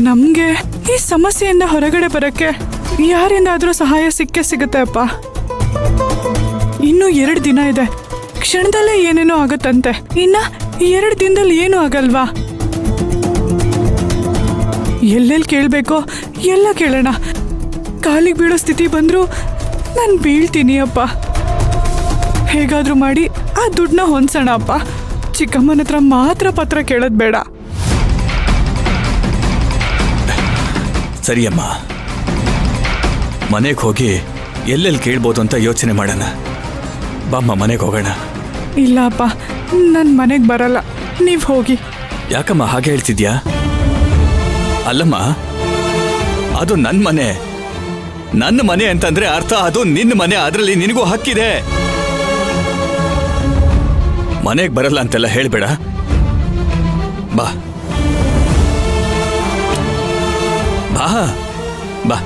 ನಮ್ಗೆ ಈ ಸಮಸ್ಯೆಯಿಂದ ಹೊರಗಡೆ ಬರಕ್ಕೆ ಯಾರಿಂದಾದ್ರೂ ಸಹಾಯ ಸಿಗುತ್ತೆ ಅಪ್ಪ. ಇನ್ನು 2 ದಿನ ಇದೆ, ಕ್ಷಣದಲ್ಲೇ ಏನೇನೋ ಆಗತ್ತಂತೆ. ಇನ್ನ 2 ದಿನದಲ್ಲಿ ಏನೂ ಆಗಲ್ವಾ? ಎಲ್ಲೆಲ್ಲಿ ಕೇಳ್ಬೇಕೋ ಎಲ್ಲ ಕೇಳೋಣ. ಕಾಲಿಗೆ ಬೀಳೋ ಸ್ಥಿತಿ ಬಂದ್ರು ನಾನು ಬೀಳ್ತೀನಿ ಅಪ್ಪ. ಹೇಗಾದ್ರೂ ಮಾಡಿ ಆ ದುಡ್ಡನ್ನ ಹೊಂದ್ಸೋಣ ಅಪ್ಪ. ಚಿಕ್ಕಮ್ಮನ ಹತ್ರ ಮಾತ್ರ ಪತ್ರ ಕೇಳೋದು ಬೇಡ. ಸರಿಯಮ್ಮ, ಮನೆಗೆ ಹೋಗಿ ಎಲ್ಲೆಲ್ಲಿ ಕೇಳ್ಬೋದು ಅಂತ ಯೋಚನೆ ಮಾಡೋಣ. ಬಾಮ್ಮ, ಮನೆಗೆ ಹೋಗೋಣ. ಇಲ್ಲ ಅಪ್ಪ, ನನ್ನ ಮನೆಗೆ ಬರಲ್ಲ, ನೀವು ಹೋಗಿ. ಯಾಕಮ್ಮ ಹಾಗೆ ಹೇಳ್ತಿದ್ಯಾ? ಅಲ್ಲಮ್ಮ, ಅದು ನನ್ನ ಮನೆ ಅಂತಂದ್ರೆ ಅರ್ಥ ಅದು ನಿನ್ನ ಮನೆ. ಅದರಲ್ಲಿ ನಿನಗೂ ಹಕ್ಕಿದೆ. ಮನೆಗೆ ಬರಲ್ಲ ಅಂತೆಲ್ಲ ಹೇಳ್ಬೇಡ. ಬಾ ಬಾ ಬಾ.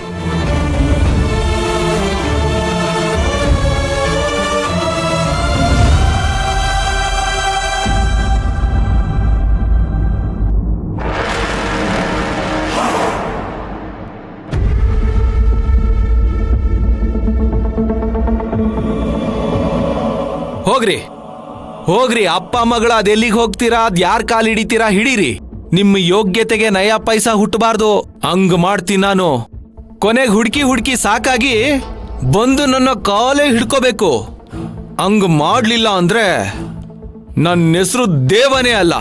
ಹೋಗ್ರಿ ಅಪ್ಪ ಮಗಳ ಅದೆಲ್ಲಿಗೆ ಹೋಗ್ತೀರಾ? ಅದ್ ಯಾರ್ ಕಾಲ್ ಹಿಡಿತೀರಾ? ಹಿಡೀರಿ. ನಿಮ್ಮ ಯೋಗ್ಯತೆಗೆ ನಯ ಪೈಸಾ ಹುಟ್ಟಬಾರ್ದು. ಹಂಗ್ ಮಾಡ್ತೀನಿ ನಾನು. ಕೊನೆಗೆ ಹುಡುಕಿ ಸಾಕಾಗಿ ಬಂದು ನನ್ನ ಕಾಲೇ ಹಿಡ್ಕೋಬೇಕು. ಹಂಗ್ ಮಾಡ್ಲಿಲ್ಲ ಅಂದ್ರೆ ನನ್ನ ಹೆಸರು ದೇವನೇ ಅಲ್ಲ.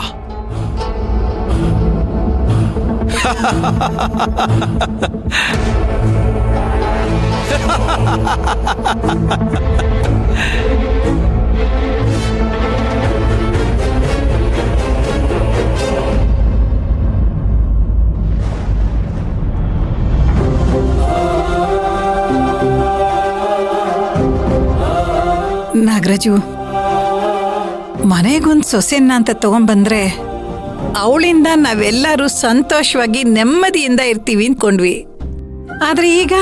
ನಾಗರಾಜು, ಮನೆಗೊಂದು ಸೊಸೆನ್ನ ಅಂತ ತಗೊಂಡ್ಬಂದ್ರೆ ಅವಳಿಂದ ನಾವೆಲ್ಲರೂ ಸಂತೋಷವಾಗಿ ನೆಮ್ಮದಿಯಿಂದ ಇರ್ತೀವಿ ಅಂದ್ಕೊಂಡ್ವಿ. ಆದ್ರೆ ಈಗ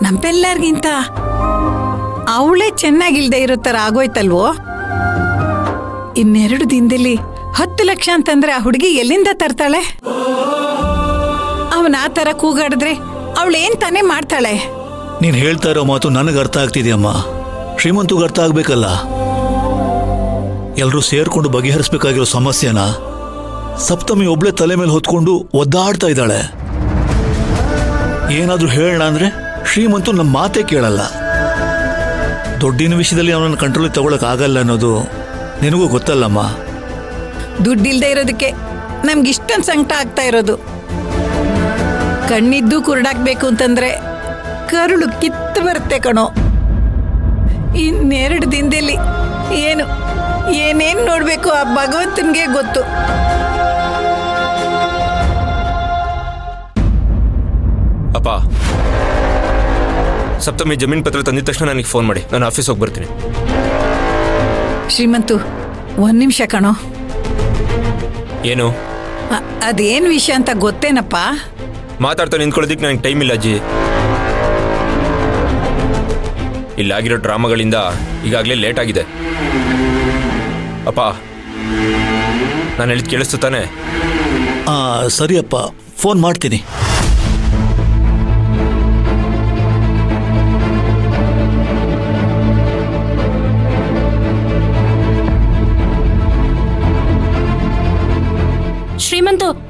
ನಮ್ಮೆಲ್ಲರಿಗಿಂತ ಅವಳೇ ಚೆನ್ನಾಗಿಲ್ದೆ ಇರೋ ಥರ ಆಗೋಯ್ತಲ್ವೋ? 2 ದಿನದಲ್ಲಿ 10 ಲಕ್ಷ ಅಂತಂದ್ರೆ ಆ ಹುಡುಗಿ ಎಲ್ಲಿಂದ ತರ್ತಾಳೆ? ಅವನ ಆ ಥರ ಕೂಗಾಡಿದ್ರೆ ಅವಳೇನ್ ತಾನೇ ಮಾಡ್ತಾಳೆ? ನೀನು ಹೇಳ್ತಾ ಇರೋ ಮಾತು ನನಗೆ ಅರ್ಥ ಆಗ್ತಿದೆಯಮ್ಮ. ಶ್ರೀಮಂತಗೆ ಅರ್ಥ ಆಗ್ಬೇಕಲ್ಲ. ಎಲ್ಲರೂ ಸೇರ್ಕೊಂಡು ಬಗೆಹರಿಸಬೇಕಾಗಿರೋ ಸಮಸ್ಯೆನ ಸಪ್ತಮಿ ಒಬ್ಳೆ ತಲೆ ಮೇಲೆ ಹೊತ್ಕೊಂಡು ಒದ್ದಾಡ್ತಾ ಇದ್ದಾಳೆ. ಏನಾದ್ರೂ ಹೇಳೋಣ ಅಂದ್ರೆ ಶ್ರೀಮಂತು ನಮ್ಮ ಮಾತೇ ಕೇಳಲ್ಲ. ದುಡ್ಡಿನ ವಿಷಯದಲ್ಲಿ ಅವನನ್ನು ಕಂಟ್ರೋಲಿಗೆ ತಗೊಳಕ್ ಆಗಲ್ಲ ಅನ್ನೋದು ನಿನಗೂ ಗೊತ್ತಲ್ಲಮ್ಮ. ದುಡ್ಡಿಲ್ದೇ ಇರೋದಕ್ಕೆ ನಮ್ಗಿಷ್ಟೊಂದು ಸಂಕಟ ಆಗ್ತಾ ಇರೋದು. ಕಣ್ಣಿದ್ದು ಕುರುಡಾಕ್ಬೇಕು ಅಂತಂದ್ರೆ ಕರುಳು ಕಿತ್ತು ಬರುತ್ತೆ ಕಣೋ. 2 ದಿನದಲ್ಲಿ ಏನೇನು ನೋಡ್ಬೇಕು ಆ ಭಗವಂತನಿಗೆ ಗೊತ್ತು. ಅಪ್ಪ, ಸಪ್ತಮಿ ಜಮೀನ್ ಪತ್ರ ತಂದಿದ ತಕ್ಷಣ ನನಗೆ ಫೋನ್ ಮಾಡಿ, ನಾನು ಆಫೀಸ್ ಹೋಗಿ ಬರ್ತೀನಿ. ಶ್ರೀಮಂತು, 1 ನಿಮಿಷ ಕಣೋ. ಏನು? ಅದೇನು ವಿಷಯ ಅಂತ ಗೊತ್ತೇನಪ್ಪ? ಮಾತಾಡ್ತಾ ನಿಂತ್ಕೊಳ್ಳೋದಿಕ್ಕೆ ನನಗೆ ಟೈಮ್ ಇಲ್ಲ ಅಜ್ಜಿ. ಇಲ್ಲಾಗಿರೋ ಡ್ರಾಮಾಗಳಿಂದ ಈಗಾಗಲೇ ಲೇಟ್ ಆಗಿದೆ. ಅಪ್ಪ, ನಾನು ಹೇಳಿದ್ ಕೇಳಿಸ್ತು ತಾನೆ? ಸರಿಯಪ್ಪ, ಫೋನ್ ಮಾಡ್ತೀನಿ.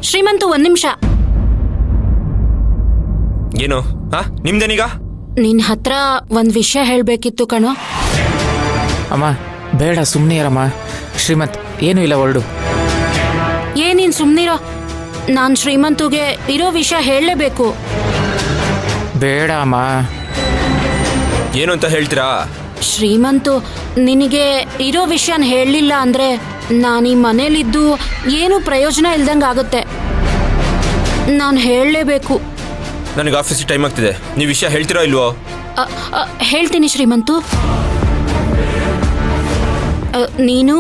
ಶ್ರೀಮಂತು 1 ನಿಮಿಷ. ಏನು? ನಿಮ್ದೇನೀಗ? ನಿನ್ ಹತ್ರ ಒಂದ್ ವಿಷಯ ಹೇಳ್ಬೇಕಿತ್ತು ಕಣೋ. ಅಮ್ಮ ಬೇಡ, ಸುಮ್ಮನೆ ಇರಮ್ಮ. ಶ್ರೀಮಂತ್ ಏನೂ ಇಲ್ಲ, ಹೊರಡು. ಏನಿನ್ ಸುಮ್ನಿರೋ. ನಾನ್ ಶ್ರೀಮಂತುಗೆ ಇರೋ ವಿಷಯ ಹೇಳಲೇಬೇಕು. ಬೇಡ ಅಮ್ಮ. ಏನು ಅಂತ ಹೇಳ್ತೀರಾ? ಶ್ರೀಮಂತು ನಿನಗೆ ಇರೋ ವಿಷಯನ ಹೇಳಲಿಲ್ಲ ಅಂದ್ರೆ ನಾನು ಈ ಮನೇಲಿದ್ದು ಏನು ಪ್ರಯೋಜನ ಇಲ್ದಂಗೆ ಆಗುತ್ತೆ. ನಾನು ಹೇಳಲೇಬೇಕು. ನನಗೆ ಆಫೀಸಿಗೆ ಟೈಮ್ ಆಗ್ತಿದೆ. ನೀವು ವಿಷಯ ಹೇಳ್ತೀರಾ ಇಲ್ವೋ? ಹೇಳ್ತೀನಿ ಶ್ರೀಮಂತು. ನೀನು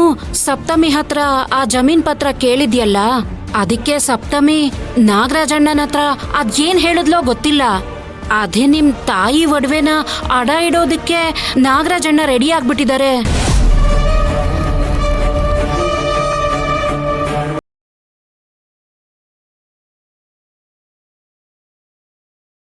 ಸಪ್ತಮಿ ಹತ್ರ ಆ ಜಮೀನ್ ಪತ್ರ ಕೇಳಿದ್ಯಲ್ಲ, ಅದಕ್ಕೆ ಸಪ್ತಮಿ ನಾಗರಾಜಣ್ಣನ ಹತ್ರ ಅದೇನ್ ಹೇಳಿದ್ಲೋ ಗೊತ್ತಿಲ್ಲ. ಅದೇ ನಿಮ್ ತಾಯಿ ಒಡವೆನ ಅಡ ಇಡೋದಕ್ಕೆ ನಾಗರಾಜಣ್ಣ ರೆಡಿ ಆಗ್ಬಿಟ್ಟಿದ್ದಾರೆ.